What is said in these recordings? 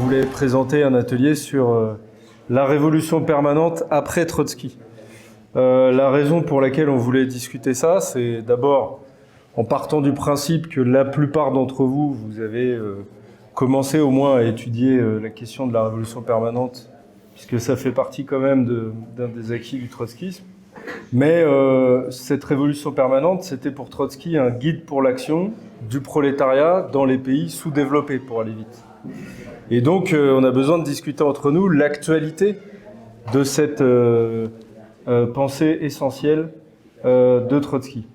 voulait présenter un atelier sur la révolution permanente après Trotsky. La raison pour laquelle on voulait discuter ça, c'est d'abord en partant du principe que la plupart d'entre vous, vous avez commencé au moins à étudier la question de la révolution permanente, puisque ça fait partie quand même d'un des acquis du trotskisme. Mais cette révolution permanente, c'était pour Trotsky un guide pour l'action du prolétariat dans les pays sous-développés, pour aller vite. Et donc, on a besoin de discuter entre nous l'actualité de cette pensée essentielle de Trotsky.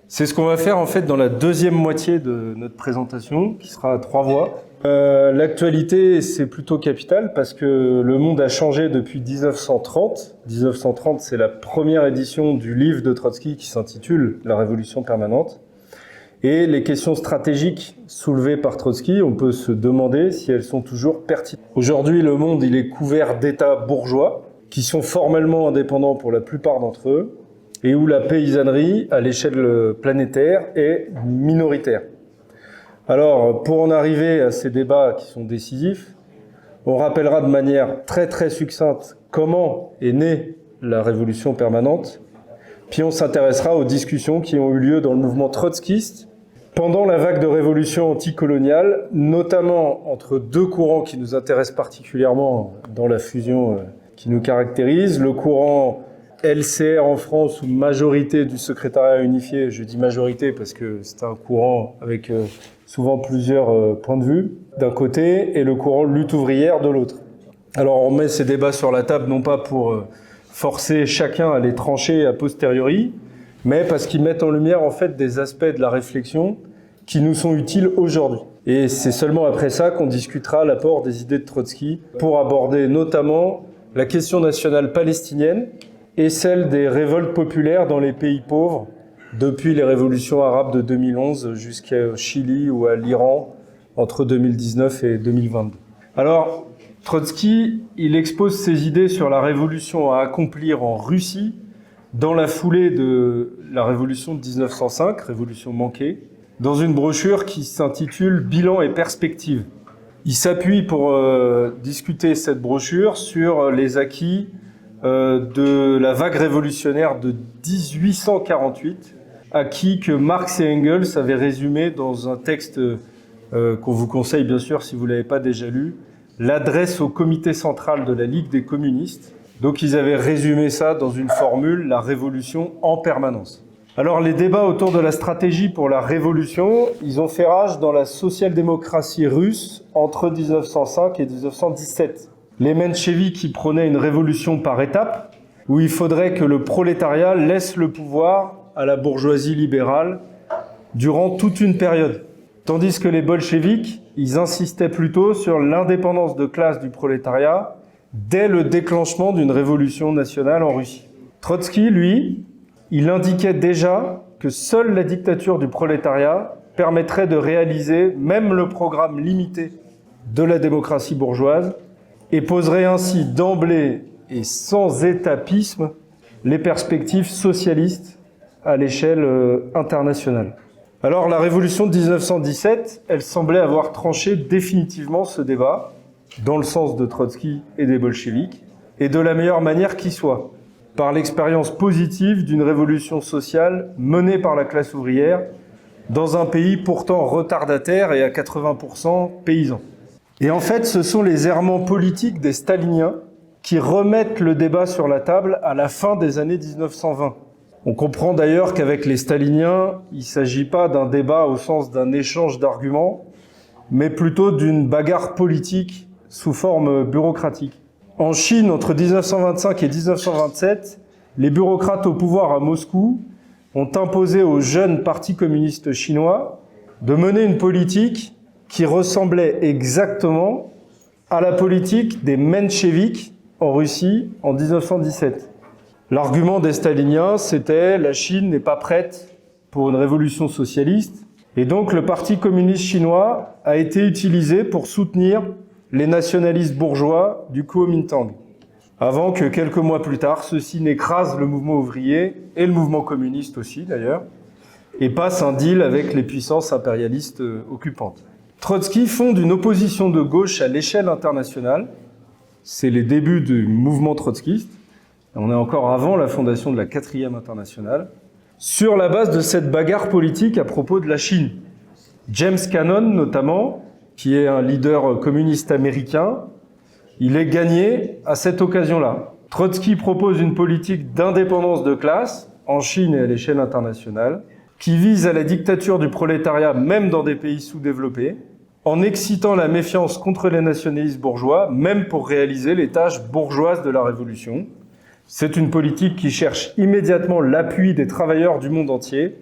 C'est ce qu'on va faire en fait dans la deuxième moitié de notre présentation, qui sera à 3 voix. L'actualité, c'est plutôt capital parce que le monde a changé depuis 1930. 1930, c'est la première édition du livre de Trotsky qui s'intitule « La révolution permanente ». Et les questions stratégiques soulevées par Trotsky, on peut se demander si elles sont toujours pertinentes. Aujourd'hui, le monde, il est couvert d'États bourgeois qui sont formellement indépendants pour la plupart d'entre eux et où la paysannerie, à l'échelle planétaire, est minoritaire. Alors, pour en arriver à ces débats qui sont décisifs, on rappellera de manière très très succincte comment est née la révolution permanente, puis on s'intéressera aux discussions qui ont eu lieu dans le mouvement trotskiste pendant la vague de révolution anticoloniale, notamment entre deux courants qui nous intéressent particulièrement dans la fusion qui nous caractérise, le courant LCR en France, ou majorité du secrétariat unifié. Je dis majorité parce que c'est un courant avec souvent plusieurs points de vue d'un côté, et le courant lutte ouvrière de l'autre. Alors on met ces débats sur la table non pas pour forcer chacun à les trancher a posteriori, mais parce qu'ils mettent en lumière en fait des aspects de la réflexion qui nous sont utiles aujourd'hui. Et c'est seulement après ça qu'on discutera l'apport des idées de Trotsky pour aborder notamment la question nationale palestinienne et celle des révoltes populaires dans les pays pauvres depuis les révolutions arabes de 2011 jusqu'au Chili ou à l'Iran entre 2019 et 2022. Alors, Trotsky, il expose ses idées sur la révolution à accomplir en Russie dans la foulée de la révolution de 1905, révolution manquée, dans une brochure qui s'intitule « Bilan et perspectives ». Il s'appuie pour discuter cette brochure sur les acquis de la vague révolutionnaire de 1848, acquis que Marx et Engels avaient résumé dans un texte qu'on vous conseille bien sûr si vous ne l'avez pas déjà lu, l'adresse au comité central de la Ligue des communistes. Donc ils avaient résumé ça dans une formule, la révolution en permanence. Alors les débats autour de la stratégie pour la révolution, ils ont fait rage dans la social-démocratie russe entre 1905 et 1917. Les mencheviks qui prônaient une révolution par étapes, où il faudrait que le prolétariat laisse le pouvoir à la bourgeoisie libérale durant toute une période. Tandis que les bolcheviks, ils insistaient plutôt sur l'indépendance de classe du prolétariat dès le déclenchement d'une révolution nationale en Russie. Trotsky, lui, il indiquait déjà que seule la dictature du prolétariat permettrait de réaliser même le programme limité de la démocratie bourgeoise et poserait ainsi d'emblée et sans étapisme les perspectives socialistes à l'échelle internationale. Alors la révolution de 1917, elle semblait avoir tranché définitivement ce débat, dans le sens de Trotsky et des bolcheviks, et de la meilleure manière qui soit, par l'expérience positive d'une révolution sociale menée par la classe ouvrière dans un pays pourtant retardataire et à 80% paysan. Et en fait, ce sont les errements politiques des staliniens qui remettent le débat sur la table à la fin des années 1920. On comprend d'ailleurs qu'avec les staliniens, il ne s'agit pas d'un débat au sens d'un échange d'arguments, mais plutôt d'une bagarre politique sous forme bureaucratique. En Chine, entre 1925 et 1927, les bureaucrates au pouvoir à Moscou ont imposé au jeune parti communiste chinois de mener une politique qui ressemblait exactement à la politique des mencheviks en Russie en 1917. L'argument des staliniens, c'était « la Chine n'est pas prête pour une révolution socialiste » et donc le Parti communiste chinois a été utilisé pour soutenir les nationalistes bourgeois du Kuomintang, avant que quelques mois plus tard, ceux-ci n'écrasent le mouvement ouvrier et le mouvement communiste aussi d'ailleurs, et passe un deal avec les puissances impérialistes occupantes. Trotsky fonde une opposition de gauche à l'échelle internationale. C'est les débuts du mouvement trotskiste. On est encore avant la fondation de la 4e internationale. Sur la base de cette bagarre politique à propos de la Chine. James Cannon, notamment, qui est un leader communiste américain, il est gagné à cette occasion-là. Trotsky propose une politique d'indépendance de classe, en Chine et à l'échelle internationale, qui vise à la dictature du prolétariat, même dans des pays sous-développés, en excitant la méfiance contre les nationalistes bourgeois, même pour réaliser les tâches bourgeoises de la Révolution. C'est une politique qui cherche immédiatement l'appui des travailleurs du monde entier,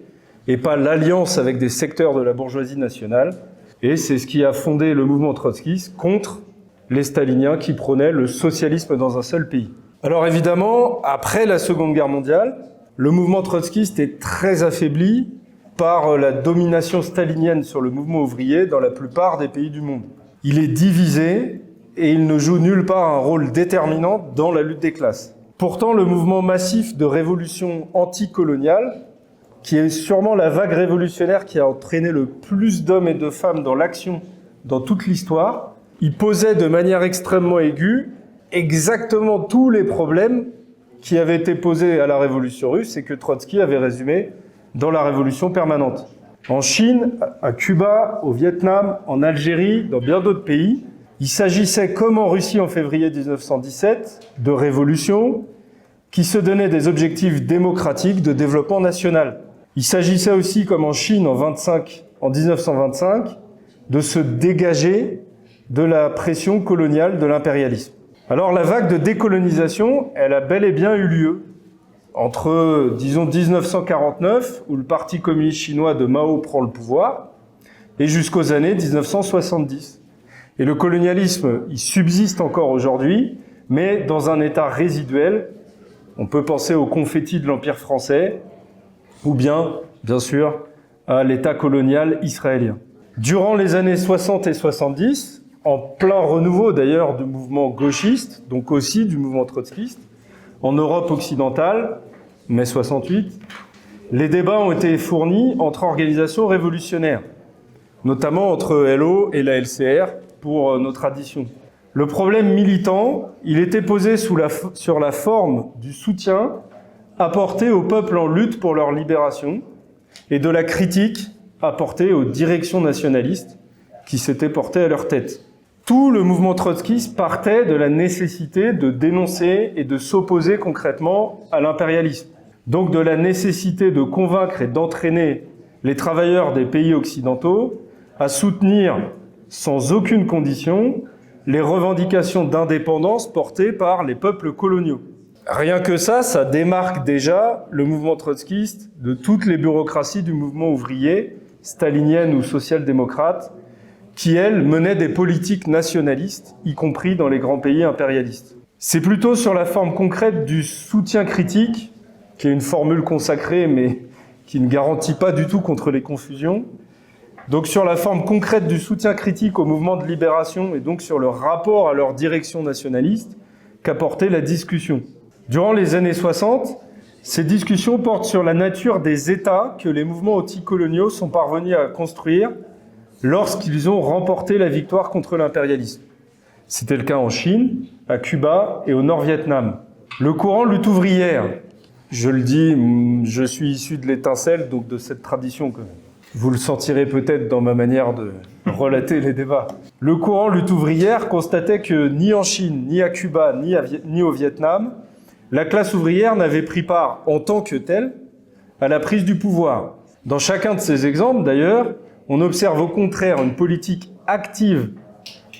et pas l'alliance avec des secteurs de la bourgeoisie nationale. Et c'est ce qui a fondé le mouvement trotskiste contre les staliniens qui prônaient le socialisme dans un seul pays. Alors évidemment, après la Seconde Guerre mondiale, le mouvement trotskiste est très affaibli par la domination stalinienne sur le mouvement ouvrier dans la plupart des pays du monde. Il est divisé et il ne joue nulle part un rôle déterminant dans la lutte des classes. Pourtant, le mouvement massif de révolution anticoloniale, qui est sûrement la vague révolutionnaire qui a entraîné le plus d'hommes et de femmes dans l'action dans toute l'histoire, il posait de manière extrêmement aiguë exactement tous les problèmes qui avaient été posés à la révolution russe et que Trotsky avait résumé dans la révolution permanente. En Chine, à Cuba, au Vietnam, en Algérie, dans bien d'autres pays, il s'agissait, comme en Russie en février 1917, de révolution qui se donnait des objectifs démocratiques de développement national. Il s'agissait aussi, comme en Chine en 1925, de se dégager de la pression coloniale de l'impérialisme. Alors la vague de décolonisation, elle a bel et bien eu lieu entre, disons, 1949, où le Parti communiste chinois de Mao prend le pouvoir, et jusqu'aux années 1970. Et le colonialisme, il subsiste encore aujourd'hui, mais dans un état résiduel. On peut penser aux confettis de l'Empire français, ou bien sûr, à l'état colonial israélien. Durant les années 60 et 70, en plein renouveau d'ailleurs du mouvement gauchiste, donc aussi du mouvement trotskiste, en Europe occidentale, mai 68, les débats ont été fournis entre organisations révolutionnaires, notamment entre LO et la LCR pour nos traditions. Le problème militant, il était posé sur la forme du soutien apporté au peuple en lutte pour leur libération et de la critique apportée aux directions nationalistes qui s'étaient portées à leur tête. Tout le mouvement trotskiste partait de la nécessité de dénoncer et de s'opposer concrètement à l'impérialisme. Donc de la nécessité de convaincre et d'entraîner les travailleurs des pays occidentaux à soutenir sans aucune condition les revendications d'indépendance portées par les peuples coloniaux. Rien que ça démarque déjà le mouvement trotskiste de toutes les bureaucraties du mouvement ouvrier, stalinienne ou social-démocrate, qui, elles, menaient des politiques nationalistes, y compris dans les grands pays impérialistes. C'est plutôt sur la forme concrète du soutien critique, qui est une formule consacrée, mais qui ne garantit pas du tout contre les confusions. Donc sur la forme concrète du soutien critique au mouvement de libération et donc sur le rapport à leur direction nationaliste qu'apportait la discussion. Durant les années 60, ces discussions portent sur la nature des États que les mouvements anticoloniaux sont parvenus à construire lorsqu'ils ont remporté la victoire contre l'impérialisme. C'était le cas en Chine, à Cuba et au Nord-Vietnam. Le courant lutte ouvrière, je le dis, je suis issu de l'étincelle, donc de cette tradition que vous le sentirez peut-être dans ma manière de relater les débats. Le courant lutte ouvrière constatait que ni en Chine, ni à Cuba, ni au Vietnam, la classe ouvrière n'avait pris part en tant que telle à la prise du pouvoir. Dans chacun de ces exemples, d'ailleurs, on observe au contraire une politique active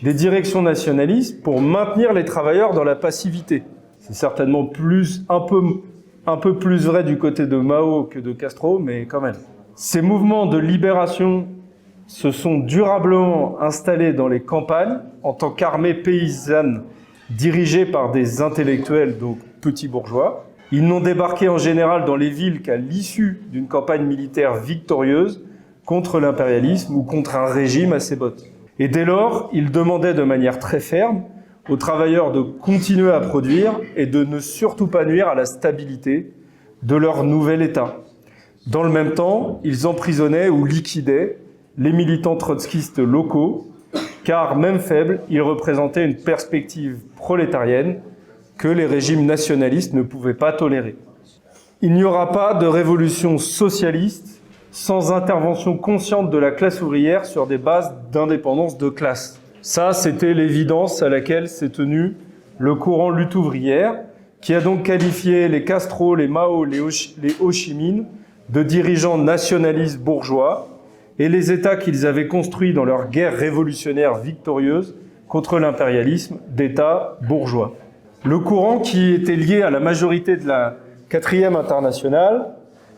des directions nationalistes pour maintenir les travailleurs dans la passivité. C'est certainement un peu plus vrai du côté de Mao que de Castro, mais quand même. Ces mouvements de libération se sont durablement installés dans les campagnes en tant qu'armée paysanne dirigée par des intellectuels, donc petits bourgeois. Ils n'ont débarqué en général dans les villes qu'à l'issue d'une campagne militaire victorieuse contre l'impérialisme ou contre un régime à ses bottes. Et dès lors, ils demandaient de manière très ferme aux travailleurs de continuer à produire et de ne surtout pas nuire à la stabilité de leur nouvel État. Dans le même temps, ils emprisonnaient ou liquidaient les militants trotskistes locaux, car même faibles, ils représentaient une perspective prolétarienne que les régimes nationalistes ne pouvaient pas tolérer. Il n'y aura pas de révolution socialiste sans intervention consciente de la classe ouvrière sur des bases d'indépendance de classe. Ça, c'était l'évidence à laquelle s'est tenu le courant lutte ouvrière, qui a donc qualifié les Castro, les Mao, les Ho Chi Minh de dirigeants nationalistes bourgeois et les États qu'ils avaient construits dans leur guerre révolutionnaire victorieuse contre l'impérialisme d'États bourgeois. Le courant qui était lié à la majorité de la 4e internationale,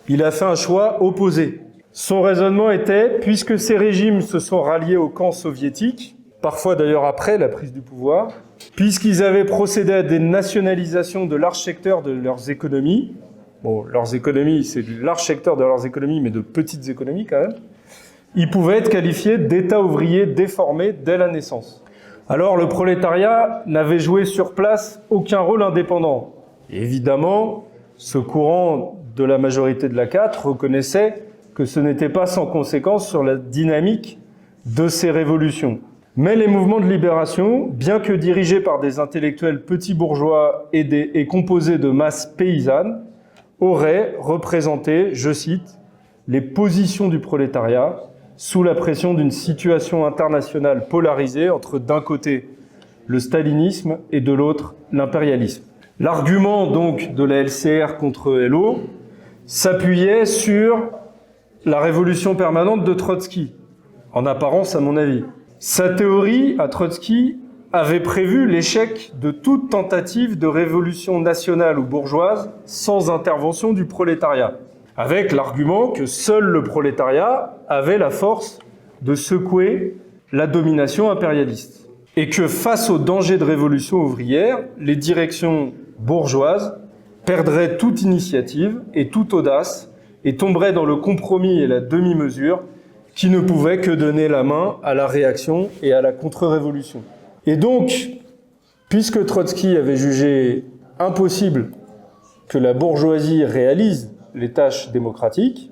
il a fait un choix opposé. Son raisonnement était, puisque ces régimes se sont ralliés au camp soviétique, parfois d'ailleurs après la prise du pouvoir, puisqu'ils avaient procédé à des nationalisations de large secteurs de leurs économies, bon, leurs économies, c'est de large secteur de leurs économies, mais de petites économies quand même, ils pouvaient être qualifiés d'États ouvriers déformés dès la naissance. Alors le prolétariat n'avait joué sur place aucun rôle indépendant. Et évidemment, ce courant de la majorité de la 4 reconnaissait que ce n'était pas sans conséquence sur la dynamique de ces révolutions. Mais les mouvements de libération, bien que dirigés par des intellectuels petits bourgeois et composés de masses paysannes, auraient représenté, je cite, les positions du prolétariat sous la pression d'une situation internationale polarisée entre d'un côté le stalinisme et de l'autre l'impérialisme. L'argument donc de la LCR contre LO s'appuyait sur la révolution permanente de Trotsky, en apparence à mon avis. Sa théorie, à Trotsky, avait prévu l'échec de toute tentative de révolution nationale ou bourgeoise sans intervention du prolétariat, avec l'argument que seul le prolétariat avait la force de secouer la domination impérialiste. Et que face au danger de révolution ouvrière, les directions bourgeoises perdraient toute initiative et toute audace et tomberaient dans le compromis et la demi-mesure qui ne pouvaient que donner la main à la réaction et à la contre-révolution. Et donc, puisque Trotsky avait jugé impossible que la bourgeoisie réalise les tâches démocratiques,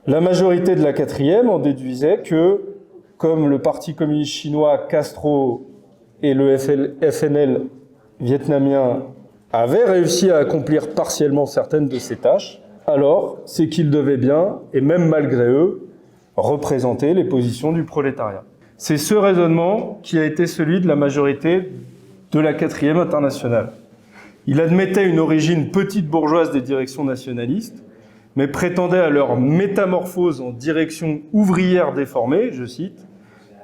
la majorité de la 4e en déduisait que, comme le Parti communiste chinois, Castro et le FNL vietnamien avaient réussi à accomplir partiellement certaines de ces tâches, alors c'est qu'ils devaient bien, et même malgré eux, représenter les positions du prolétariat. C'est ce raisonnement qui a été celui de la majorité de la 4e internationale. Il admettait une origine petite bourgeoise des directions nationalistes, mais prétendait à leur métamorphose en direction ouvrière déformée, je cite,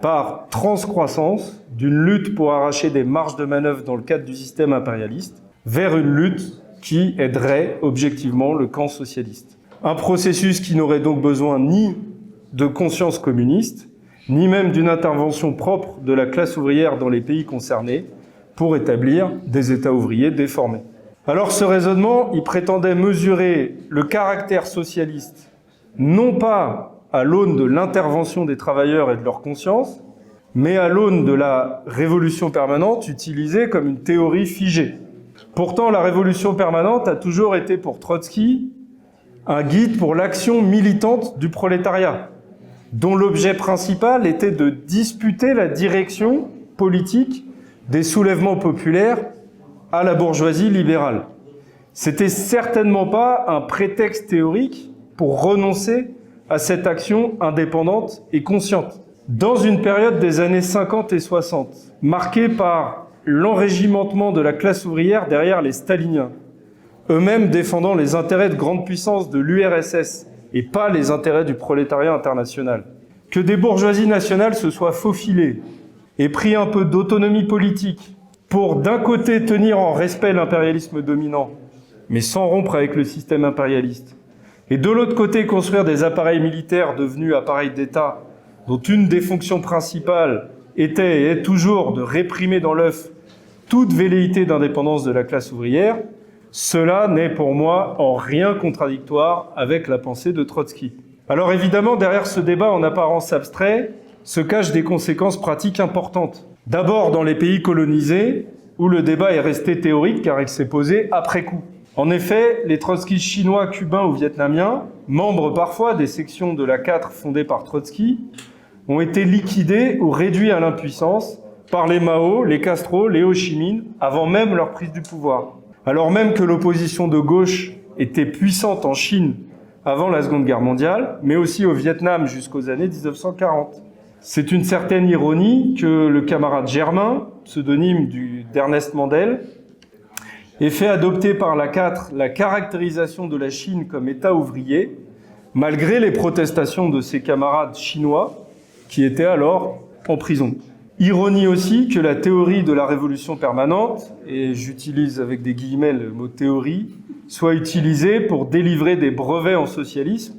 par transcroissance d'une lutte pour arracher des marges de manœuvre dans le cadre du système impérialiste, vers une lutte qui aiderait objectivement le camp socialiste. Un processus qui n'aurait donc besoin ni de conscience communiste, ni même d'une intervention propre de la classe ouvrière dans les pays concernés pour établir des États ouvriers déformés. Alors ce raisonnement, il prétendait mesurer le caractère socialiste, non pas à l'aune de l'intervention des travailleurs et de leur conscience, mais à l'aune de la révolution permanente utilisée comme une théorie figée. Pourtant, la révolution permanente a toujours été pour Trotsky un guide pour l'action militante du prolétariat, dont l'objet principal était de disputer la direction politique des soulèvements populaires à la bourgeoisie libérale. C'était certainement pas un prétexte théorique pour renoncer à cette action indépendante et consciente. Dans une période des années 50 et 60, marquée par l'enrégimentement de la classe ouvrière derrière les staliniens, eux-mêmes défendant les intérêts de grandes puissances de l'URSS et pas les intérêts du prolétariat international. Que des bourgeoisies nationales se soient faufilées et pris un peu d'autonomie politique pour d'un côté tenir en respect l'impérialisme dominant, mais sans rompre avec le système impérialiste, et de l'autre côté construire des appareils militaires devenus appareils d'État dont une des fonctions principales était et est toujours de réprimer dans l'œuf toute velléité d'indépendance de la classe ouvrière, cela n'est pour moi en rien contradictoire avec la pensée de Trotsky. Alors évidemment, derrière ce débat en apparence abstrait, se cachent des conséquences pratiques importantes. D'abord dans les pays colonisés, où le débat est resté théorique car il s'est posé après coup. En effet, les trotskistes chinois, cubains ou vietnamiens, membres parfois des sections de la 4 fondées par Trotsky, ont été liquidés ou réduits à l'impuissance par les Mao, les Castro, les Ho Chi Minh, avant même leur prise du pouvoir. Alors même que l'opposition de gauche était puissante en Chine avant la Seconde Guerre mondiale, mais aussi au Vietnam jusqu'aux années 1940. C'est une certaine ironie que le camarade Germain, pseudonyme d'Ernest Mandel, ait fait adopter par la 4 la caractérisation de la Chine comme État ouvrier, malgré les protestations de ses camarades chinois qui étaient alors en prison. Ironie aussi que la théorie de la révolution permanente, et j'utilise avec des guillemets le mot théorie, soit utilisée pour délivrer des brevets en socialisme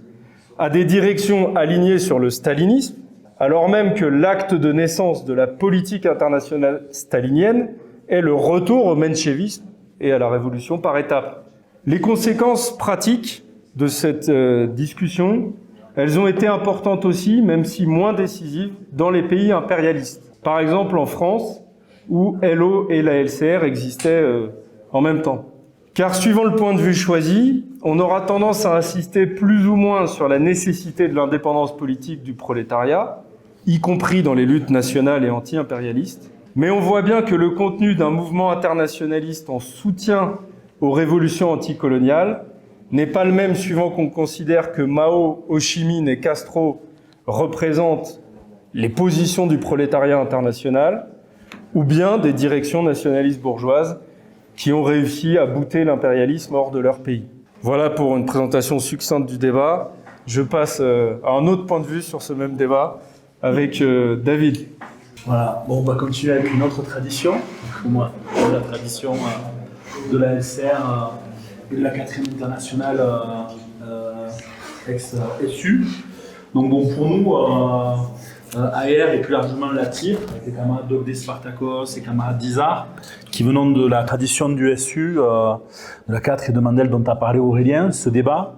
à des directions alignées sur le stalinisme, alors même que l'acte de naissance de la politique internationale stalinienne est le retour au menchevisme et à la révolution par étapes. Les conséquences pratiques de cette discussion, elles ont été importantes aussi, même si moins décisives, dans les pays impérialistes. Par exemple en France, où LO et la LCR existaient en même temps. Car suivant le point de vue choisi, on aura tendance à insister plus ou moins sur la nécessité de l'indépendance politique du prolétariat, y compris dans les luttes nationales et anti-impérialistes. Mais on voit bien que le contenu d'un mouvement internationaliste en soutien aux révolutions anticoloniales n'est pas le même suivant qu'on considère que Mao, Ho Chi Minh et Castro représentent les positions du prolétariat international, ou bien des directions nationalistes bourgeoises qui ont réussi à bouter l'impérialisme hors de leur pays. Voilà pour une présentation succincte du débat. Je passe à un autre point de vue sur ce même débat avec David. Voilà, bon, on va continuer avec une autre tradition. Moi, la tradition de la LCR et de la 4e internationale ex-SU. Donc bon, pour nous, AR et plus largement la TIR, avec les camarades Dogde Spartakos et camarades d'Isard, qui venons de la tradition du SU, de la 4 et de Mandel dont a parlé Aurélien, ce débat,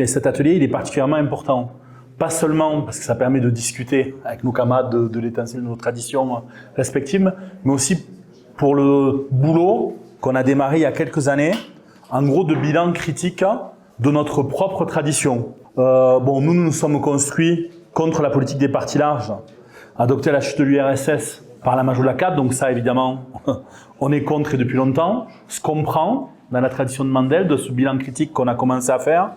cet atelier, il est particulièrement important. Pas seulement parce que ça permet de discuter avec nos camarades de l'étincelle de nos traditions respectives, mais aussi pour le boulot qu'on a démarré il y a quelques années, en gros de bilan critique de notre propre tradition. Nous nous sommes construits contre la politique des partis larges, adoptée à la chute de l'URSS par la majorité de la 4, donc ça évidemment, on est contre et depuis longtemps. Ce qu'on prend dans la tradition de Mandel, de ce bilan critique qu'on a commencé à faire,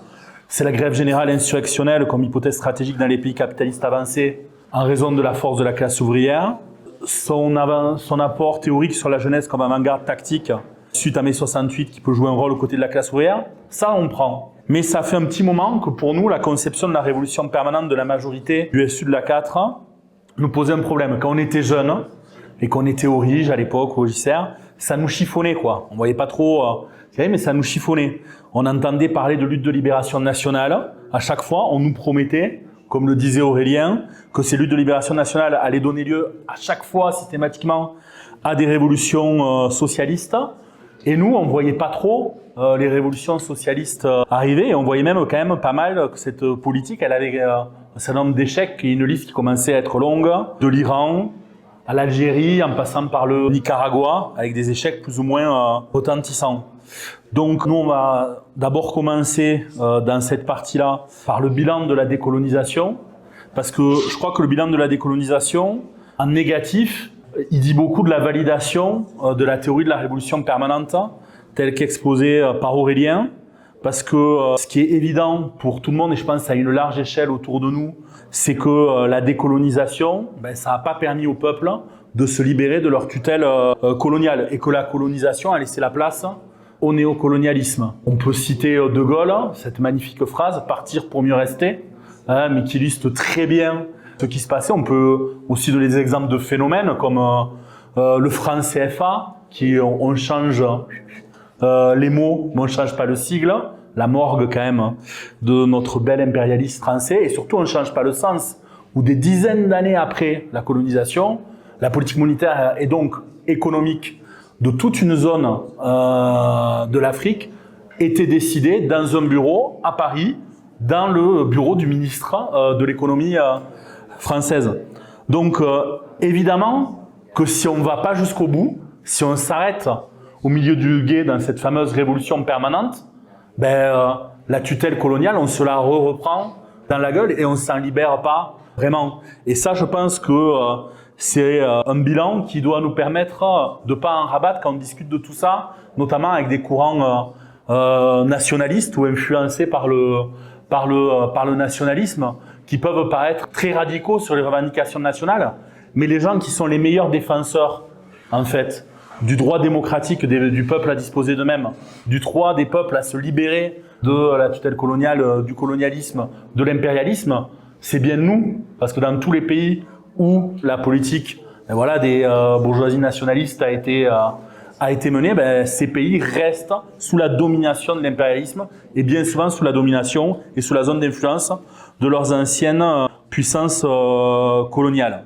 c'est la grève générale insurrectionnelle comme hypothèse stratégique dans les pays capitalistes avancés en raison de la force de la classe ouvrière, son apport théorique sur la jeunesse comme avant-garde tactique suite à mai 68 qui peut jouer un rôle aux côtés de la classe ouvrière, ça on prend. Mais ça fait un petit moment que pour nous, la conception de la révolution permanente de la majorité du SU de la 4 nous posait un problème. Quand on était jeunes et qu'on était au RIGE à l'époque, au JCR, ça nous chiffonnait quoi. On voyait pas trop, mais ça nous chiffonnait. On entendait parler de lutte de libération nationale. À chaque fois, on nous promettait, comme le disait Aurélien, que ces luttes de libération nationale allaient donner lieu à chaque fois, systématiquement, à des révolutions socialistes. Et nous, on voyait pas trop les révolutions socialistes arriver. Et on voyait même quand même pas mal que cette politique, elle avait un certain nombre d'échecs et une liste qui commençait à être longue, de l'Iran à l'Algérie, en passant par le Nicaragua, avec des échecs plus ou moins retentissants. Donc nous, on va d'abord commencer dans cette partie-là par le bilan de la décolonisation, parce que je crois que le bilan de la décolonisation, en négatif, il dit beaucoup de la validation de la théorie de la révolution permanente, telle qu'exposée par Aurélien, parce que ce qui est évident pour tout le monde, et je pense à une large échelle autour de nous, c'est que la décolonisation, ça n'a pas permis au peuple de se libérer de leur tutelle coloniale, et que la colonisation a laissé la place au néocolonialisme. On peut citer De Gaulle, cette magnifique phrase « partir pour mieux rester », mais qui illustre très bien ce qui se passait. On peut aussi donner des exemples de phénomènes comme le franc CFA, qui on change les mots, mais on ne change pas le sigle, la morgue quand même de notre bel impérialiste français, et surtout on ne change pas le sens, où des dizaines d'années après la colonisation, la politique monétaire et donc économique de toute une zone de l'Afrique était décidée dans un bureau à Paris, dans le bureau du ministre de l'économie française. Donc évidemment que si on ne va pas jusqu'au bout, si on s'arrête au milieu du gué dans cette fameuse révolution permanente, la tutelle coloniale, on se la reprend dans la gueule et on ne s'en libère pas vraiment. Et ça, je pense que c'est un bilan qui doit nous permettre de ne pas en rabattre quand on discute de tout ça, notamment avec des courants nationalistes ou influencés par le nationalisme, qui peuvent paraître très radicaux sur les revendications nationales, mais les gens qui sont les meilleurs défenseurs, en fait, du droit démocratique du peuple à disposer d'eux-mêmes, du droit des peuples à se libérer de la tutelle coloniale, du colonialisme, de l'impérialisme, c'est bien nous, parce que dans tous les pays où la politique des bourgeoisies nationalistes a été menée, ces pays restent sous la domination de l'impérialisme et bien souvent sous la domination et sous la zone d'influence de leurs anciennes puissances coloniales.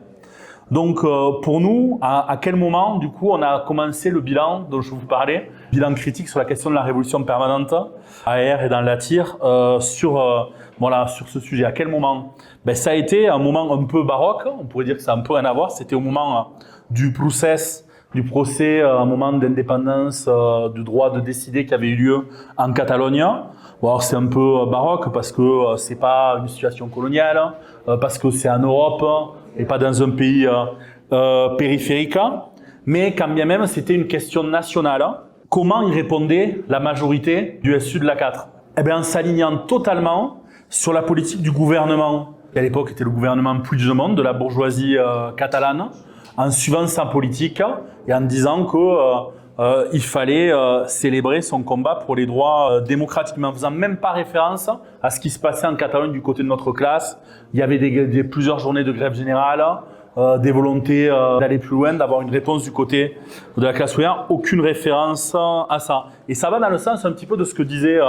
Donc pour nous, à quel moment du coup on a commencé le bilan dont je vous parlais, bilan critique sur la question de la révolution permanente à AR et dans la TIR sur ce sujet. À quel moment? Ça a été un moment un peu baroque, on pourrait dire que ça a un peu rien à voir, c'était au moment du procès, un moment d'indépendance, du droit de décider qui avait eu lieu en Catalogne. Bon, alors c'est un peu baroque parce que c'est pas une situation coloniale, parce que c'est en Europe et pas dans un pays périphérique, mais quand bien même c'était une question nationale. Comment y répondait la majorité du SU de l'A4? En s'alignant totalement sur la politique du gouvernement, qui à l'époque était le gouvernement Puigdemont, de la bourgeoisie catalane, en suivant sa politique et en disant que il fallait célébrer son combat pour les droits démocratiques, mais en faisant même pas référence à ce qui se passait en Catalogne du côté de notre classe. Il y avait plusieurs journées de grève générale, des volontés d'aller plus loin, d'avoir une réponse du côté de la classe ouvrière, aucune référence à ça. Et ça va dans le sens un petit peu de ce que disait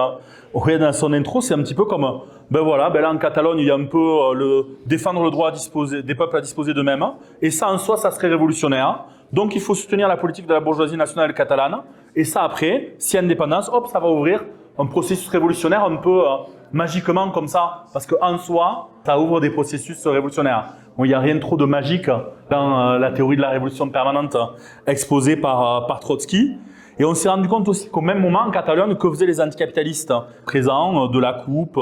Aurélien dans son intro, c'est un petit peu comme, là en Catalogne, il y a un peu défendre le droit des peuples à disposer d'eux-mêmes, et ça en soi, ça serait révolutionnaire. Donc il faut soutenir la politique de la bourgeoisie nationale catalane, et ça après, si indépendance, hop, ça va ouvrir un processus révolutionnaire un peu magiquement comme ça, parce qu'en soi, ça ouvre des processus révolutionnaires. Bon, il n'y a rien trop de magique dans la théorie de la révolution permanente exposée par Trotsky. Et on s'est rendu compte aussi qu'au même moment, en Catalogne, que faisaient les anticapitalistes présents, de la coupe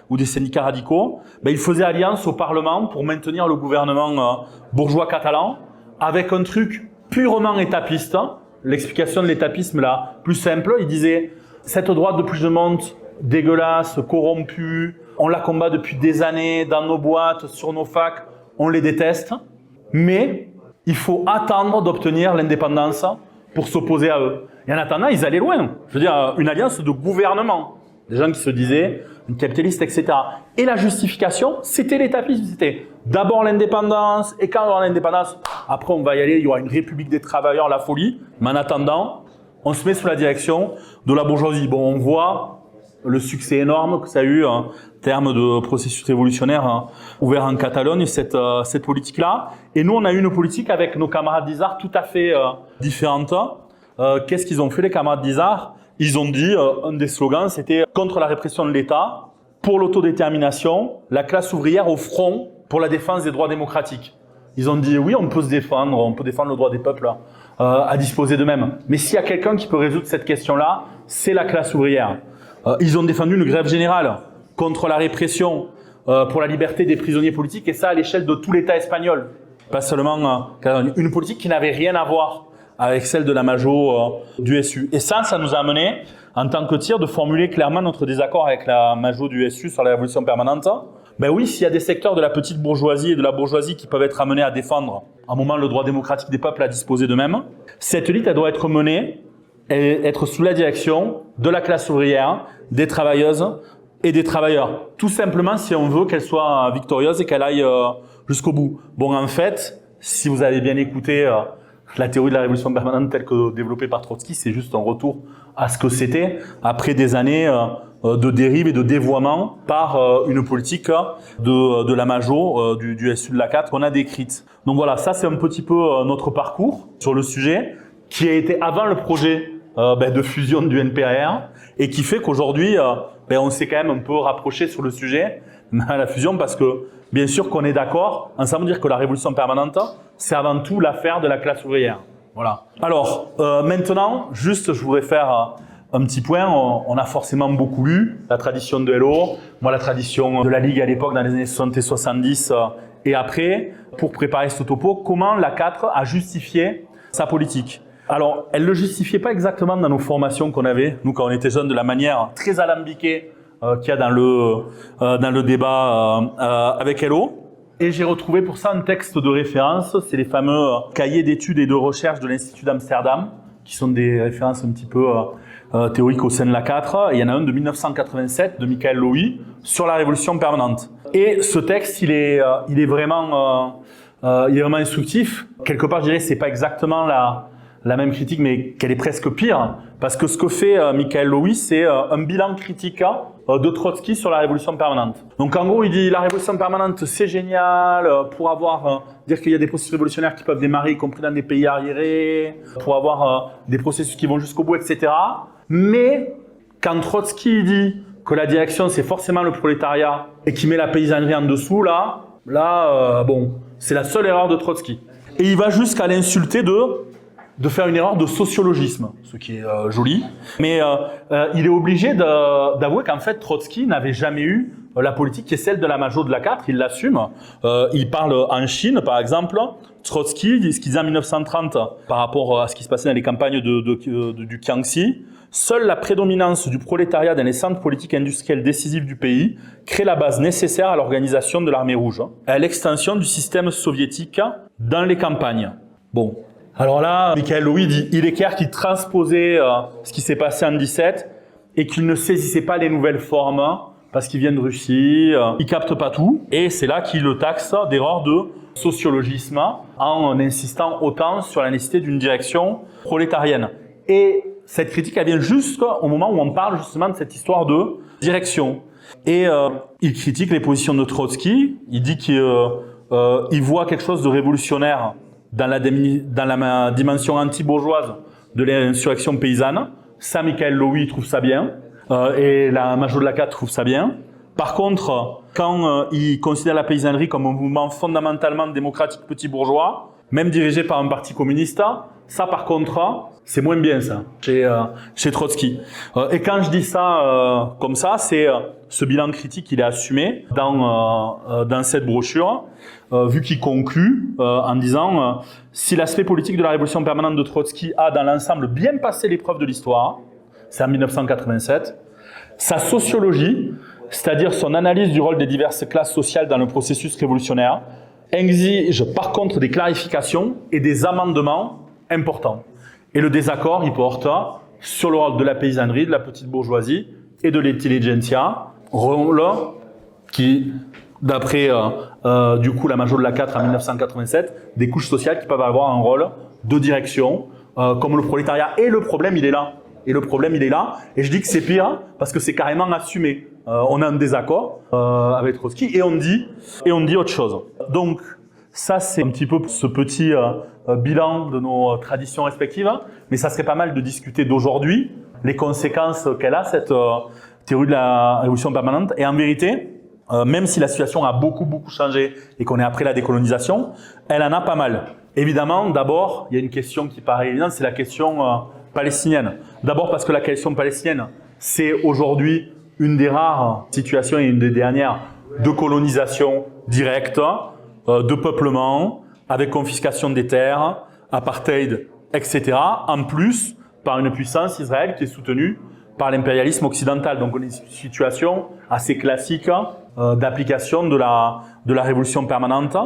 ou des syndicats radicaux? Ils faisaient alliance au Parlement pour maintenir le gouvernement bourgeois catalan avec un truc purement étapiste. L'explication de l'étapisme, là, plus simple, il disait « Cette droite de Puigdemont, dégueulasse, corrompue, on la combat depuis des années dans nos boîtes, sur nos facs, on les déteste, mais il faut attendre d'obtenir l'indépendance pour s'opposer à eux. » Et en attendant, ils allaient loin. Je veux dire, une alliance de gouvernement. Des gens qui se disaient capitalistes, etc. Et la justification, c'était l'étapisme. C'était d'abord l'indépendance, et quand on aura l'indépendance, après on va y aller, il y aura une république des travailleurs, la folie. Mais en attendant, on se met sous la direction de la bourgeoisie. Bon, on voit le succès énorme que ça a eu en termes de processus révolutionnaire ouvert en Catalogne, cette politique-là. Et nous, on a eu une politique avec nos camarades d'Isard tout à fait différente. Qu'est-ce qu'ils ont fait, les camarades d'Isard? Ils ont dit, un des slogans, c'était « Contre la répression de l'État, pour l'autodétermination, la classe ouvrière au front pour la défense des droits démocratiques ». Ils ont dit « Oui, on peut défendre le droit des peuples à disposer d'eux-mêmes. Mais s'il y a quelqu'un qui peut résoudre cette question-là, c'est la classe ouvrière. » Ils ont défendu une grève générale contre la répression pour la liberté des prisonniers politiques, et ça à l'échelle de tout l'État espagnol. Pas seulement une politique qui n'avait rien à voir avec celle de la Majo du SU. Et ça nous a amené, en tant que TIR, de formuler clairement notre désaccord avec la Majo du SU sur la révolution permanente. Oui, s'il y a des secteurs de la petite bourgeoisie et de la bourgeoisie qui peuvent être amenés à défendre à un moment le droit démocratique des peuples à disposer d'eux-mêmes, cette lutte, elle doit être menée et être sous la direction de la classe ouvrière, des travailleuses et des travailleurs. Tout simplement si on veut qu'elle soit victorieuse et qu'elle aille jusqu'au bout. Bon, en fait, si vous avez bien écouté la théorie de la révolution permanente telle que développée par Trotsky, c'est juste un retour à ce que c'était après des années de dérive et de dévoiement par une politique de la Majo du SU de l'A4 qu'on a décrite. Donc voilà, ça c'est un petit peu notre parcours sur le sujet qui a été avant le projet de fusion du NPAR et qui fait qu'aujourd'hui on s'est quand même un peu rapproché sur le sujet à la fusion parce que bien sûr qu'on est d'accord ensemble dire que la révolution permanente c'est avant tout l'affaire de la classe ouvrière. Voilà. Alors maintenant, juste je voudrais faire un petit point. On a forcément beaucoup lu la tradition de LO, moi la tradition de la Ligue à l'époque dans les années 60 et 70 Et après, pour préparer ce topo, comment l'A4 a justifié sa politique. Alors, elle ne le justifiait pas exactement dans nos formations qu'on avait, nous, quand on était jeunes, de la manière très alambiquée qu'il y a dans le débat avec Hello. Et j'ai retrouvé pour ça un texte de référence, c'est les fameux cahiers d'études et de recherche de l'Institut d'Amsterdam, qui sont des références un petit peu théoriques au sein de l'A4. Et il y en a un de 1987 de Michael Lowy sur la révolution permanente. Et ce texte, il est vraiment instructif. Quelque part, je dirais, c'est pas exactement la même critique, mais qu'elle est presque pire, parce que ce que fait Michael Lowy, c'est un bilan critique de Trotsky sur la révolution permanente. Donc en gros, il dit la révolution permanente, c'est génial pour dire qu'il y a des processus révolutionnaires qui peuvent démarrer, y compris dans des pays arriérés, pour avoir des processus qui vont jusqu'au bout, etc. Mais quand Trotsky dit que la direction, c'est forcément le prolétariat et qu'il met la paysannerie en dessous, bon, c'est la seule erreur de Trotsky. Et il va jusqu'à l'insulter de faire une erreur de sociologisme, ce qui est joli. Mais il est obligé d'avouer qu'en fait, Trotsky n'avait jamais eu la politique qui est celle de la Majo de l'A4, il l'assume. Il parle en Chine, par exemple. Trotsky, ce qu'il disait en 1930 par rapport à ce qui se passait dans les campagnes du Kiangxi, seule la prédominance du prolétariat dans les centres politiques et industriels décisifs du pays crée la base nécessaire à l'organisation de l'armée rouge, à l'extension du système soviétique dans les campagnes. Bon. Alors là, Michael Lowy dit il est clair qu'il transposait ce qui s'est passé en 17 et qu'il ne saisissait pas les nouvelles formes parce qu'il vient de Russie, il capte pas tout. Et c'est là qu'il le taxe d'erreur de sociologisme en insistant autant sur la nécessité d'une direction prolétarienne. Et cette critique, elle vient jusqu'au moment où on parle justement de cette histoire de direction. Et il critique les positions de Trotsky, il dit qu'il voit quelque chose de révolutionnaire dans la dimension anti-bourgeoise de l'insurrection paysanne. Ça, Michael Lowy trouve ça bien, et la Majo de l'A4 trouve ça bien. Par contre, quand il considère la paysannerie comme un mouvement fondamentalement démocratique petit bourgeois, même dirigé par un parti communiste, ça par contre, c'est moins bien ça, chez Trotsky. Et quand je dis ça comme ça, c'est ce bilan critique, il est assumé dans cette brochure, vu qu'il conclut en disant si l'aspect politique de la révolution permanente de Trotsky a dans l'ensemble bien passé l'épreuve de l'histoire, c'est en 1987, sa sociologie, c'est-à-dire son analyse du rôle des diverses classes sociales dans le processus révolutionnaire, exige par contre des clarifications et des amendements importants. Et le désaccord, il porte sur le rôle de la paysannerie, de la petite bourgeoisie et de l'intelligentsia, rôle qui, d'après du coup la Majo de l'A4 en 1987, des couches sociales qui peuvent avoir un rôle de direction, comme le prolétariat. Et le problème, il est là. Et je dis que c'est pire parce que c'est carrément assumé. On a un désaccord avec Trotsky et on dit autre chose. Donc, ça, c'est un petit peu ce petit bilan de nos traditions respectives. Mais ça serait pas mal de discuter d'aujourd'hui, les conséquences qu'elle a, cette théorie de la révolution permanente. Et en vérité, même si la situation a beaucoup changé et qu'on est après la décolonisation, elle en a pas mal. Évidemment, d'abord, il y a une question qui paraît évidente, c'est la question palestinienne. D'abord parce que la question palestinienne, c'est aujourd'hui une des rares situations et une des dernières de colonisation directe, de peuplement, avec confiscation des terres, apartheid, etc. En plus, par une puissance, Israël, qui est soutenue par l'impérialisme occidental. Donc, on est une situation assez classique d'application de la révolution permanente.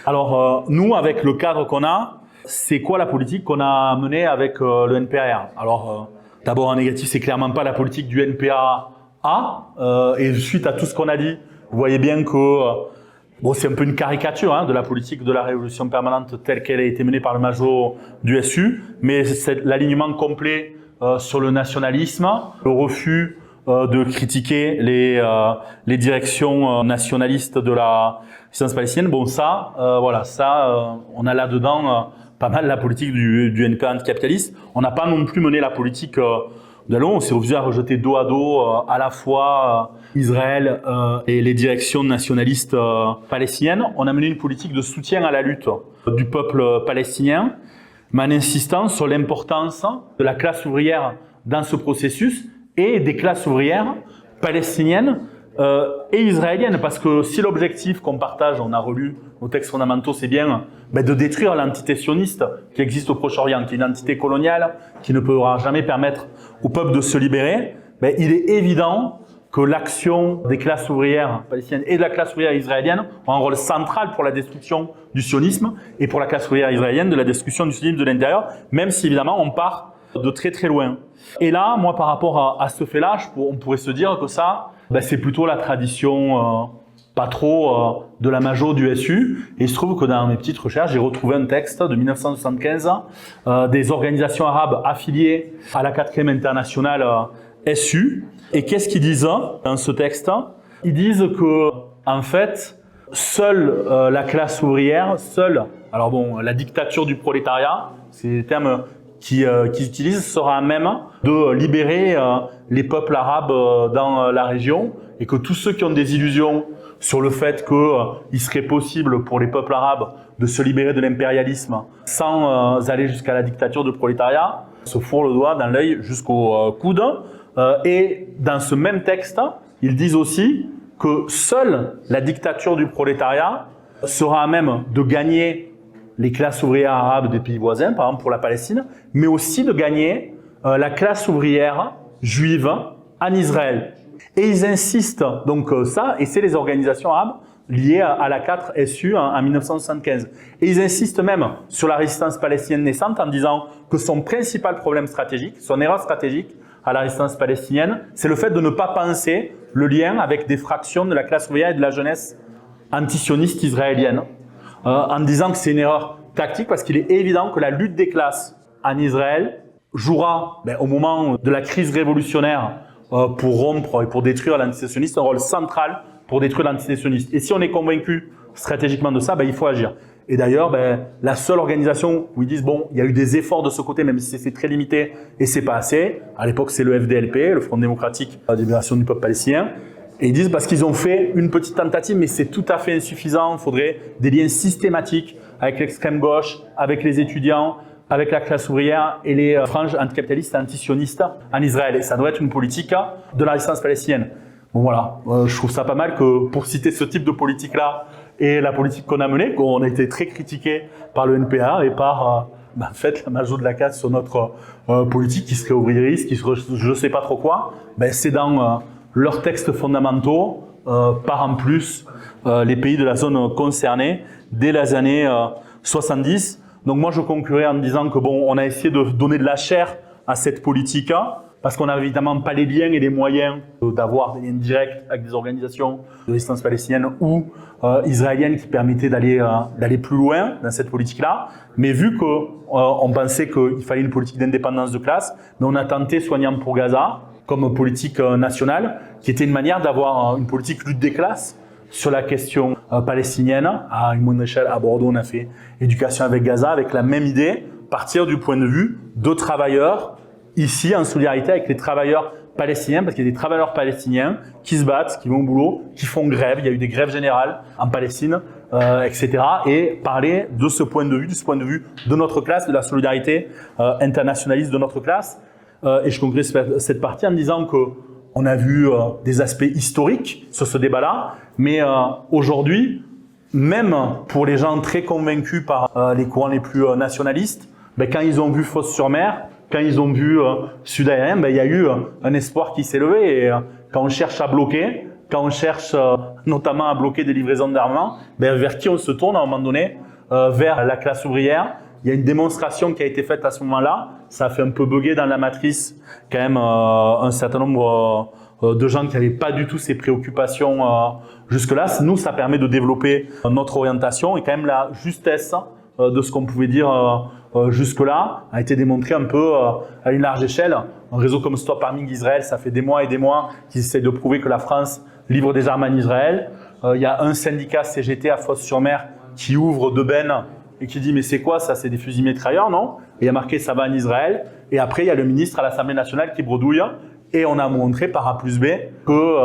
Alors, nous, avec le cadre qu'on a, c'est quoi la politique qu'on a menée avec le NPAR? Alors, d'abord, en négatif, c'est clairement pas la politique du NPA et suite à tout ce qu'on a dit, vous voyez bien que c'est un peu une caricature de la politique de la révolution permanente telle qu'elle a été menée par le Majo du SU, mais c'est l'alignement complet sur le nationalisme, le refus de critiquer les directions nationalistes de la résistance palestinienne. Bon, ça, on a là-dedans pas mal la politique du NPA anticapitaliste. On n'a pas non plus mené la politique on s'est refusé à rejeter dos à dos à la fois Israël et les directions nationalistes palestiniennes. On a mené une politique de soutien à la lutte du peuple palestinien, mais en insistant sur l'importance de la classe ouvrière dans ce processus et des classes ouvrières palestiniennes et israélienne, parce que si l'objectif qu'on partage, on a relu nos textes fondamentaux, c'est bien de détruire l'entité sioniste qui existe au Proche-Orient, qui est une entité coloniale, qui ne pourra jamais permettre au peuple de se libérer, il est évident que l'action des classes ouvrières palestiniennes et de la classe ouvrière israélienne ont un rôle central pour la destruction du sionisme et pour la classe ouvrière israélienne de la destruction du sionisme de l'intérieur, même si évidemment on part de très très loin. Et là, moi par rapport à ce fait-là, on pourrait se dire que ça, c'est plutôt la tradition pas trop de la majo du SU. Et il se trouve que dans mes petites recherches, j'ai retrouvé un texte de 1975 des organisations arabes affiliées à la 4e internationale SU. Et qu'est-ce qu'ils disent dans ce texte? Ils disent que, en fait, seule la classe ouvrière, alors bon, la dictature du prolétariat, c'est les termes qu'ils utilisent, sera à même de libérer les peuples arabes dans la région, et que tous ceux qui ont des illusions sur le fait qu'il serait possible pour les peuples arabes de se libérer de l'impérialisme sans aller jusqu'à la dictature du prolétariat se fourrent le doigt dans l'œil jusqu'au coude. Et dans ce même texte, ils disent aussi que seule la dictature du prolétariat sera à même de gagner les classes ouvrières arabes des pays voisins, par exemple pour la Palestine, mais aussi de gagner la classe ouvrière juive en Israël. Et ils insistent donc ça, et c'est les organisations arabes liées à la 4 SU en 1975. Et ils insistent même sur la résistance palestinienne naissante en disant que son principal problème stratégique, son erreur stratégique à la résistance palestinienne, c'est le fait de ne pas penser le lien avec des fractions de la classe ouvrière et de la jeunesse antisioniste israélienne, en disant que c'est une erreur tactique parce qu'il est évident que la lutte des classes en Israël jouera au moment de la crise révolutionnaire pour rompre et pour détruire l'entité sioniste un rôle central pour détruire l'entité sioniste. Et si on est convaincu stratégiquement de ça, il faut agir. Et d'ailleurs, la seule organisation où ils disent il y a eu des efforts de ce côté, même si c'est très limité et c'est pas assez. À l'époque, c'est le FDLP, le Front démocratique de libération du peuple palestinien. Et ils disent parce qu'ils ont fait une petite tentative, mais c'est tout à fait insuffisant. Il faudrait des liens systématiques avec l'extrême gauche, avec les étudiants, avec la classe ouvrière et les franges anticapitalistes et antisionistes en Israël. Et ça doit être une politique de la résistance palestinienne. Bon voilà, je trouve ça pas mal que pour citer ce type de politique-là et la politique qu'on a menée, qu'on a été très critiqué par le NPA et par en fait la majorité de la casse sur notre politique qui serait ouvririste, qui serait je sais pas trop quoi, c'est dans leurs textes fondamentaux par en plus les pays de la zone concernée dès les années 70. Donc moi je conclurai en disant que on a essayé de donner de la chair à cette politique parce qu'on n'a évidemment pas les liens et les moyens d'avoir des liens directs avec des organisations de résistance palestinienne ou israéliennes qui permettaient d'aller plus loin dans cette politique-là. Mais vu qu'on pensait qu'il fallait une politique d'indépendance de classe, mais on a tenté Soignant pour Gaza comme politique nationale, qui était une manière d'avoir une politique lutte des classes sur la question palestinienne. À une moindre échelle, à Bordeaux, on a fait éducation avec Gaza, avec la même idée, partir du point de vue de travailleurs, ici en solidarité avec les travailleurs palestiniens, parce qu'il y a des travailleurs palestiniens qui se battent, qui vont au boulot, qui font grève. Il y a eu des grèves générales en Palestine, etc. Et parler de ce point de vue, de notre classe, de la solidarité internationaliste de notre classe. Et je conclue cette partie en disant que on a vu des aspects historiques sur ce débat-là, mais aujourd'hui, même pour les gens très convaincus par les courants les plus nationalistes, quand ils ont vu Fos-sur-Mer, quand ils ont vu Sud-Aérien, il y a eu un espoir qui s'est levé. Et quand on cherche à bloquer, quand on cherche notamment à bloquer des livraisons d'armement, vers qui on se tourne à un moment donné? Vers la classe ouvrière. Il y a une démonstration qui a été faite à ce moment-là. Ça a fait un peu bugger dans la matrice quand même un certain nombre de gens qui n'avaient pas du tout ces préoccupations jusque-là. Nous, ça permet de développer notre orientation et quand même la justesse de ce qu'on pouvait dire jusque-là a été démontré un peu à une large échelle. Un réseau comme Stop Arming Israël, ça fait des mois et des mois qu'ils essaient de prouver que la France livre des armes en Israël. Il y a un syndicat CGT à Fos-sur-Mer qui ouvre deux bennes et qui dit mais c'est quoi ça? C'est des fusils mitrailleurs, non? Et il y a marqué ça va en Israël. Et après il y a le ministre à l'Assemblée nationale qui bredouille et on a montré par A plus B que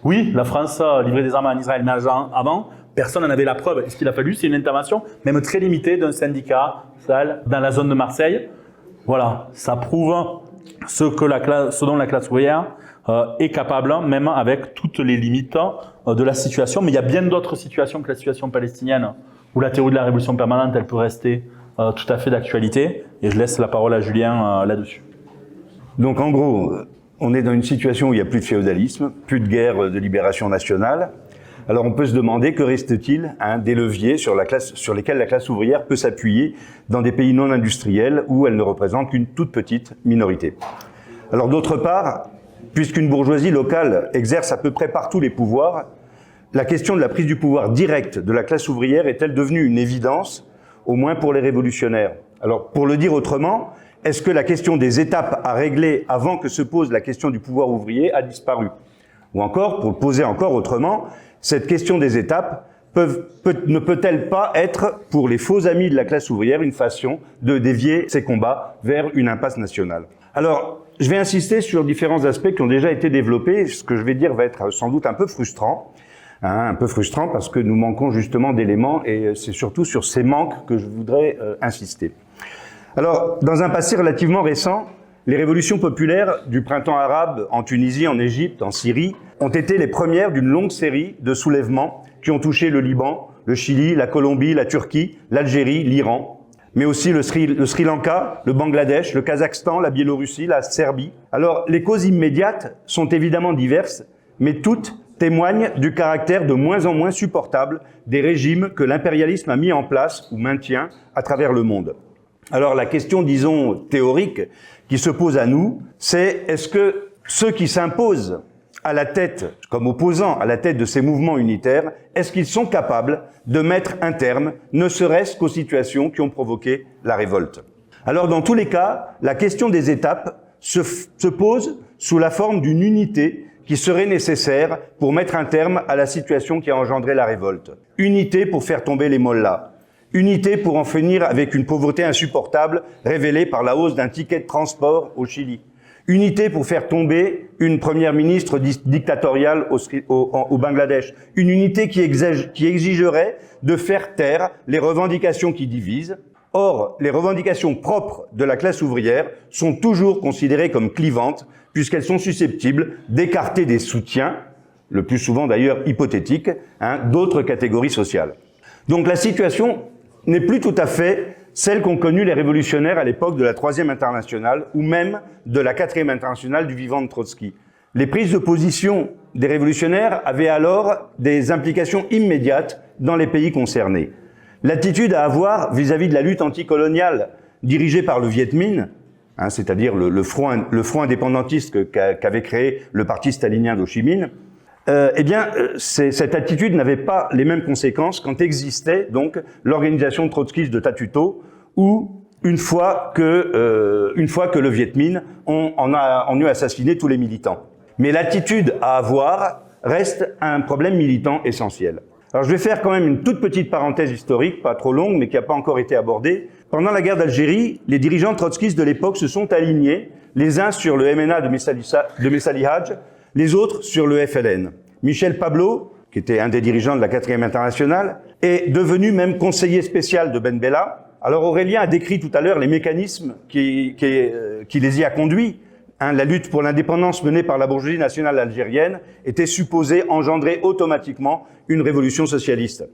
oui, la France livrait des armes en Israël, mais avant personne n'en avait la preuve. Et ce qu'il a fallu, c'est une intervention, même très limitée, d'un syndicat dans la zone de Marseille. Voilà, ça prouve ce dont la classe ouvrière est capable, même avec toutes les limites de la situation. Mais il y a bien d'autres situations que la situation palestinienne, où la théorie de la révolution permanente, elle peut rester tout à fait d'actualité. Et je laisse la parole à Julien là-dessus. Donc en gros, on est dans une situation où il n'y a plus de féodalisme, plus de guerre de libération nationale. Alors on peut se demander que reste-t-il des leviers sur lesquels la classe ouvrière peut s'appuyer dans des pays non industriels où elle ne représente qu'une toute petite minorité. Alors d'autre part, puisqu'une bourgeoisie locale exerce à peu près partout les pouvoirs, la question de la prise du pouvoir direct de la classe ouvrière est-elle devenue une évidence, au moins pour les révolutionnaires? Alors pour le dire autrement, est-ce que la question des étapes à régler avant que se pose la question du pouvoir ouvrier a disparu? Ou encore, pour le poser encore autrement, cette question des étapes ne peut-elle pas être, pour les faux amis de la classe ouvrière, une façon de dévier ces combats vers une impasse nationale? Alors, je vais insister sur différents aspects qui ont déjà été développés. Ce que je vais dire va être sans doute un peu frustrant. Un peu frustrant parce que nous manquons justement d'éléments et c'est surtout sur ces manques que je voudrais insister. Alors, dans un passé relativement récent, les révolutions populaires du printemps arabe en Tunisie, en Égypte, en Syrie, ont été les premières d'une longue série de soulèvements qui ont touché le Liban, le Chili, la Colombie, la Turquie, l'Algérie, l'Iran, mais aussi le Sri Lanka, le Bangladesh, le Kazakhstan, la Biélorussie, la Serbie. Alors, les causes immédiates sont évidemment diverses, mais toutes témoignent du caractère de moins en moins supportable des régimes que l'impérialisme a mis en place ou maintient à travers le monde. Alors, la question, disons, théorique qui se pose à nous, c'est est-ce que ceux qui s'imposent à la tête, comme opposants à la tête de ces mouvements unitaires, est-ce qu'ils sont capables de mettre un terme, ne serait-ce qu'aux situations qui ont provoqué la révolte? Alors, dans tous les cas, la question des étapes se pose sous la forme d'une unité qui serait nécessaire pour mettre un terme à la situation qui a engendré la révolte. Unité pour faire tomber les mollahs. Unité pour en finir avec une pauvreté insupportable révélée par la hausse d'un ticket de transport au Chili. Unité pour faire tomber une première ministre dictatoriale au Bangladesh. Une unité qui exigerait de faire taire les revendications qui divisent. Or, les revendications propres de la classe ouvrière sont toujours considérées comme clivantes puisqu'elles sont susceptibles d'écarter des soutiens, le plus souvent d'ailleurs hypothétiques, d'autres catégories sociales. Donc la situation n'est plus tout à fait celle qu'ont connue les révolutionnaires à l'époque de la Troisième Internationale ou même de la Quatrième Internationale du vivant de Trotsky. Les prises de position des révolutionnaires avaient alors des implications immédiates dans les pays concernés. L'attitude à avoir vis-à-vis de la lutte anticoloniale dirigée par le Viet Minh, c'est-à-dire le front indépendantiste qu'avait créé le parti stalinien d'Ho Chi Minh, cette attitude n'avait pas les mêmes conséquences quand existait donc l'organisation trotskiste de Tatuto, où une fois que le Viet Minh en a assassiné tous les militants. Mais l'attitude à avoir reste un problème militant essentiel. Alors je vais faire quand même une toute petite parenthèse historique, pas trop longue, mais qui n'a pas encore été abordée. Pendant la guerre d'Algérie, les dirigeants trotskistes de l'époque se sont alignés, les uns sur le MNA de Messali Hadj, les autres sur le FLN. Michel Pablo, qui était un des dirigeants de la 4e Internationale, est devenu même conseiller spécial de Ben Bella. Alors Aurélien a décrit tout à l'heure les mécanismes qui les y a conduits. La lutte pour l'indépendance menée par la bourgeoisie nationale algérienne était supposée engendrer automatiquement une révolution socialiste.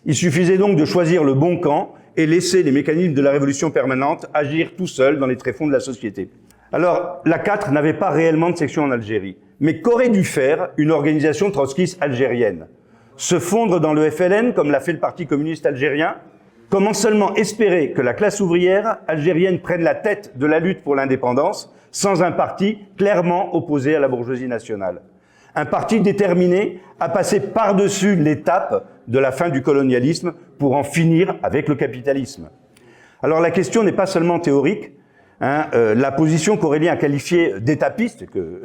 Il suffisait donc de choisir le bon camp et laisser les mécanismes de la révolution permanente agir tout seuls dans les tréfonds de la société. Alors, la 4 n'avait pas réellement de section en Algérie, mais qu'aurait dû faire une organisation trotskiste algérienne? Se fondre dans le FLN, comme l'a fait le Parti communiste algérien? Comment seulement espérer que la classe ouvrière algérienne prenne la tête de la lutte pour l'indépendance sans un parti clairement opposé à la bourgeoisie nationale? Un parti déterminé à passer par-dessus l'étape de la fin du colonialisme pour en finir avec le capitalisme. Alors la question n'est pas seulement théorique. La position qu'Aurélien a qualifiée d'étapiste, que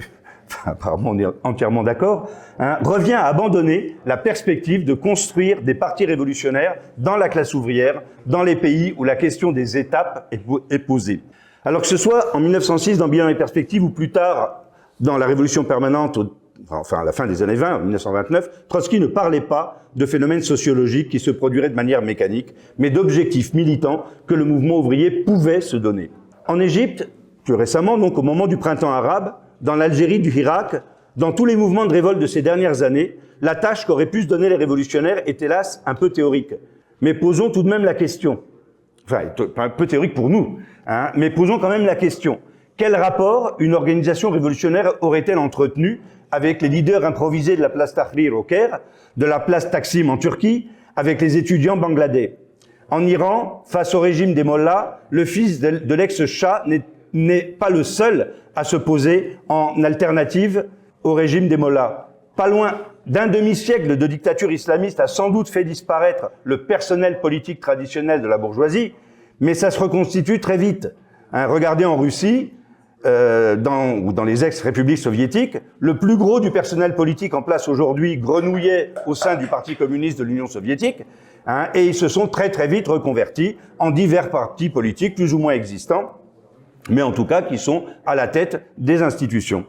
apparemment on est entièrement d'accord, revient à abandonner la perspective de construire des partis révolutionnaires dans la classe ouvrière, dans les pays où la question des étapes est posée. Alors que ce soit en 1906 dans Bilan et Perspectives ou plus tard dans la Révolution permanente, à la fin des années 20, en 1929, Trotsky ne parlait pas de phénomènes sociologiques qui se produiraient de manière mécanique, mais d'objectifs militants que le mouvement ouvrier pouvait se donner. En Égypte, plus récemment, donc au moment du printemps arabe, dans l'Algérie du Irak, dans tous les mouvements de révolte de ces dernières années, la tâche qu'auraient pu se donner les révolutionnaires est hélas un peu théorique. Mais posons tout de même la question, enfin un peu théorique pour nous, hein, mais posons quand même la question. Quel rapport une organisation révolutionnaire aurait-elle entretenu avec les leaders improvisés de la place Tahrir au Caire, de la place Taksim en Turquie, avec les étudiants bangladais? En Iran, face au régime des mollahs, le fils de l'ex-Shah n'est pas le seul à se poser en alternative au régime des mollahs. Pas loin d'un demi-siècle de dictature islamiste a sans doute fait disparaître le personnel politique traditionnel de la bourgeoisie, mais ça se reconstitue très vite. Hein, regardez en Russie, ou dans les ex-républiques soviétiques, le plus gros du personnel politique en place aujourd'hui grenouillait au sein du Parti communiste de l'Union soviétique, hein, et ils se sont très très vite reconvertis en divers partis politiques plus ou moins existants, mais en tout cas qui sont à la tête des institutions.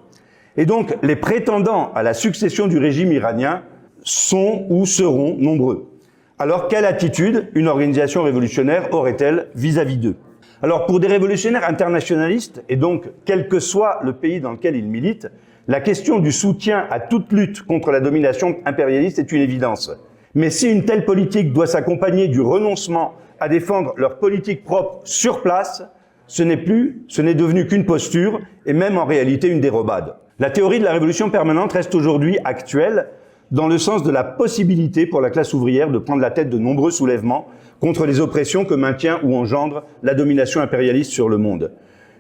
Et donc, les prétendants à la succession du régime iranien sont ou seront nombreux. Alors, quelle attitude une organisation révolutionnaire aurait-elle vis-à-vis d'eux? Alors, pour des révolutionnaires internationalistes, et donc quel que soit le pays dans lequel ils militent, la question du soutien à toute lutte contre la domination impérialiste est une évidence. Mais si une telle politique doit s'accompagner du renoncement à défendre leur politique propre sur place, ce n'est devenu qu'une posture, et même en réalité une dérobade. La théorie de la révolution permanente reste aujourd'hui actuelle dans le sens de la possibilité pour la classe ouvrière de prendre la tête de nombreux soulèvements contre les oppressions que maintient ou engendre la domination impérialiste sur le monde.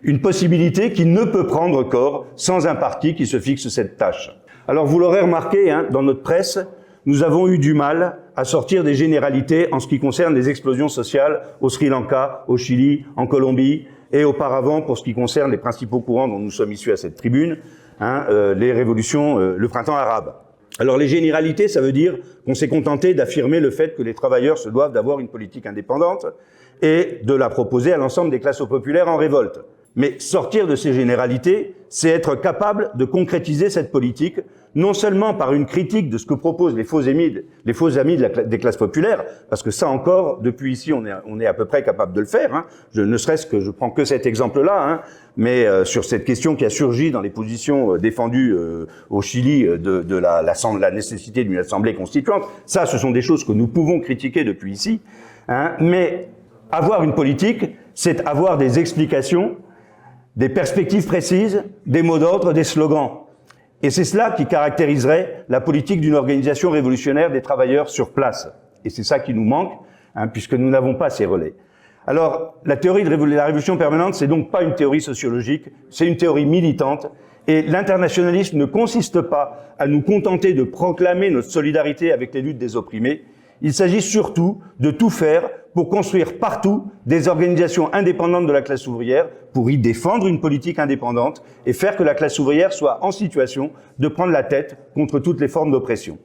Une possibilité qui ne peut prendre corps sans un parti qui se fixe cette tâche. Alors vous l'aurez remarqué, hein, dans notre presse, nous avons eu du mal à sortir des généralités en ce qui concerne les explosions sociales au Sri Lanka, au Chili, en Colombie, et auparavant pour ce qui concerne les principaux courants dont nous sommes issus à cette tribune, hein, les révolutions, le printemps arabe. Alors les généralités, ça veut dire qu'on s'est contenté d'affirmer le fait que les travailleurs se doivent d'avoir une politique indépendante et de la proposer à l'ensemble des classes populaires en révolte. Mais sortir de ces généralités, c'est être capable de concrétiser cette politique, non seulement par une critique de ce que proposent les faux amis des classes populaires, parce que ça encore, depuis ici, on est à peu près capable de le faire, hein. Ne serait-ce que, je prends que cet exemple-là, hein, mais sur cette question qui a surgi dans les positions défendues au Chili de la nécessité d'une assemblée constituante, ça, ce sont des choses que nous pouvons critiquer depuis ici, hein, mais avoir une politique, c'est avoir des explications, des perspectives précises, des mots d'ordre, des slogans. Et c'est cela qui caractériserait la politique d'une organisation révolutionnaire des travailleurs sur place. Et c'est ça qui nous manque, hein, puisque nous n'avons pas ces relais. Alors, la théorie de la révolution permanente, c'est donc pas une théorie sociologique, c'est une théorie militante. Et l'internationalisme ne consiste pas à nous contenter de proclamer notre solidarité avec les luttes des opprimés. Il s'agit surtout de tout faire pour construire partout des organisations indépendantes de la classe ouvrière, pour y défendre une politique indépendante et faire que la classe ouvrière soit en situation de prendre la tête contre toutes les formes d'oppression.